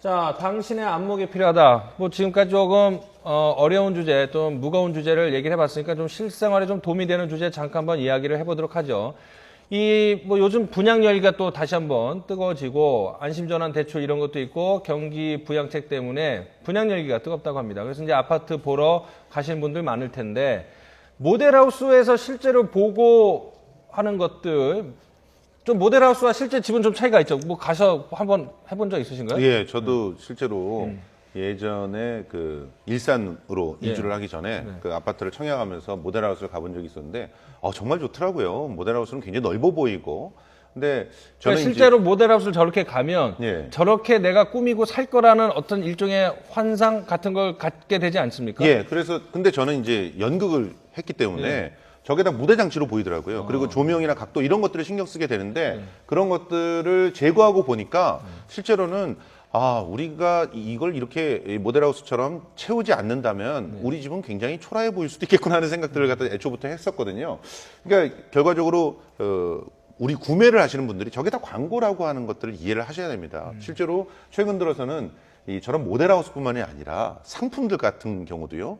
자, 당신의 안목이 필요하다. 뭐 지금까지 조금 어려운 주제 또 무거운 주제를 얘기를 해봤으니까 좀 실생활에 좀 도움이 되는 주제 잠깐 한번 이야기를 해보도록 하죠. 이 뭐 요즘 분양 열기가 또 다시 한번 뜨거워지고 안심전환 대출 이런 것도 있고 경기 부양책 때문에 분양 열기가 뜨겁다고 합니다. 그래서 이제 아파트 보러 가시는 분들 많을 텐데 모델하우스에서 실제로 보고 하는 것들 좀 모델하우스와 실제 집은 좀 차이가 있죠. 뭐 가서 한번 해본 적 있으신가요? 예, 저도 실제로 예전에 그 일산으로 예. 이주를 하기 전에 그 아파트를 청약하면서 모델하우스를 가본 적이 있었는데 정말 좋더라고요. 모델하우스는 굉장히 넓어 보이고. 근데 저는 그러니까 실제로 모델하우스를 저렇게 가면 예. 저렇게 내가 꾸미고 살 거라는 어떤 일종의 환상 같은 걸 갖게 되지 않습니까? 예, 그래서 근데 저는 이제 연극을 했기 때문에 저게다 무대 장치로 보이더라고요. 그리고 조명이나 각도 이런 것들을 신경 쓰게 되는데 그런 것들을 제거하고 보니까 실제로는 우리가 이걸 이렇게 모델하우스처럼 채우지 않는다면 우리 집은 굉장히 초라해 보일 수도 있겠구나 하는 생각들을 갖다 애초부터 했었거든요. 그러니까 결과적으로 우리 구매를 하시는 분들이 저게 다 광고라고 하는 것들을 이해를 하셔야 됩니다. 실제로 최근 들어서는 저런 모델하우스뿐만이 아니라 상품들 같은 경우도요.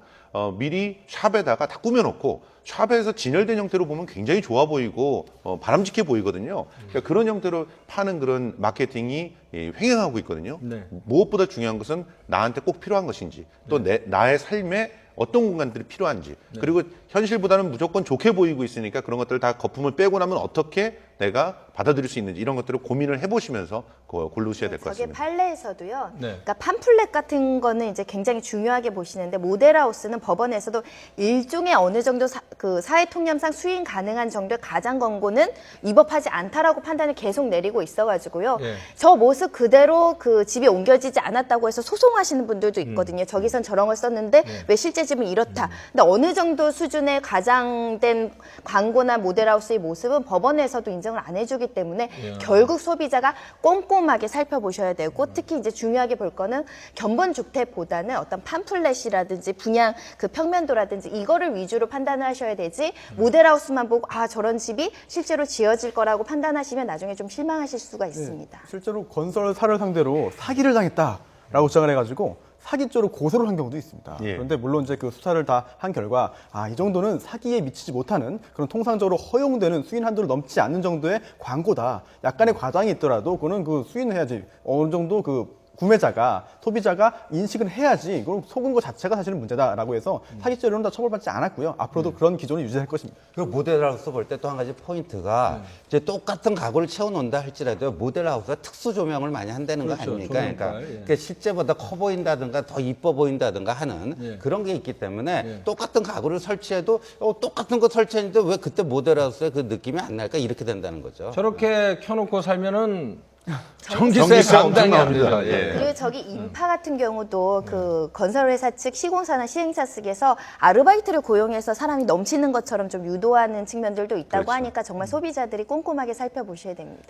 미리 샵에다가 다 꾸며놓고 샵에서 진열된 형태로 보면 굉장히 좋아 보이고 바람직해 보이거든요. 그러니까 그런 형태로 파는 그런 마케팅이 횡행하고 있거든요. 네. 무엇보다 중요한 것은 나한테 꼭 필요한 것인지 또 나의 삶에 어떤 공간들이 필요한지 그리고 현실보다는 무조건 좋게 보이고 있으니까 그런 것들을 다 거품을 빼고 나면 어떻게 내가 받아들일 수 있는지 이런 것들을 고민을 해보시면서 고르셔야 될 것 저게 같습니다. 판례에서도요. 네. 그러니까 팜플렛 같은 거는 이제 굉장히 중요하게 보시는데 모델하우스는 법원에서도 일종의 어느 정도 그 사회통념상 수인 가능한 정도의 가장 권고는 위법하지 않다라고 판단을 계속 내리고 있어가지고요. 네. 저 모습 그대로 그 집이 옮겨지지 않았다고 해서 소송하시는 분들도 있거든요. 저기선 저런 걸 썼는데 왜 실제 집은 이렇다. 근데 어느 정도 수준의 과장된 광고나 모델하우스의 모습은 법원에서도 인정을 안 해주기 때문에 결국 소비자가 꼼꼼하게 살펴보셔야 되고 특히 이제 중요하게 볼 거는 견본주택보다는 어떤 팜플렛이라든지 분양 그 평면도라든지 이거를 위주로 판단을 하셔야 되지 모델하우스만 보고 저런 집이 실제로 지어질 거라고 판단하시면 나중에 좀 실망하실 수가 있습니다. 실제로 건설사를 상대로 사기를 당했다라고 주장을 해가지고 사기 쪽으로 고소를 한 경우도 있습니다. 예. 그런데 물론 이제 그 수사를 다 한 결과 이 정도는 사기에 미치지 못하는 그런 통상적으로 허용되는 수인 한도를 넘지 않는 정도의 광고다. 약간의 과장이 있더라도 그거는 그 수인을 해야지 어느 정도 그 구매자가 소비자가 인식은 해야지 그럼 속은 것 자체가 사실은 문제다라고 해서 사기죄로는 다 처벌받지 않았고요. 앞으로도 그런 기존을 유지할 것입니다. 그리고 모델하우스 볼 때 또 한 가지 포인트가 이제 똑같은 가구를 채워놓는다 할지라도 모델하우스가 특수 조명을 많이 한다는 거 그렇죠. 아닙니까? 조명깔, 그러니까, 예. 그러니까 실제보다 커 보인다든가 더 이뻐 보인다든가 하는 그런 게 있기 때문에 똑같은 가구를 설치해도 똑같은 거 설치했는데 왜 그때 모델하우스의 그 느낌이 안 날까 이렇게 된다는 거죠. 저렇게 켜놓고 살면은 전기세 전기세 감당이 안 엄청 되죠. 나옵니다. 예. 그리고 저기 인파 같은 경우도 그 건설회사 측 시공사나 시행사 측에서 아르바이트를 고용해서 사람이 넘치는 것처럼 좀 유도하는 측면들도 있다고 그렇죠. 하니까 정말 소비자들이 꼼꼼하게 살펴보셔야 됩니다.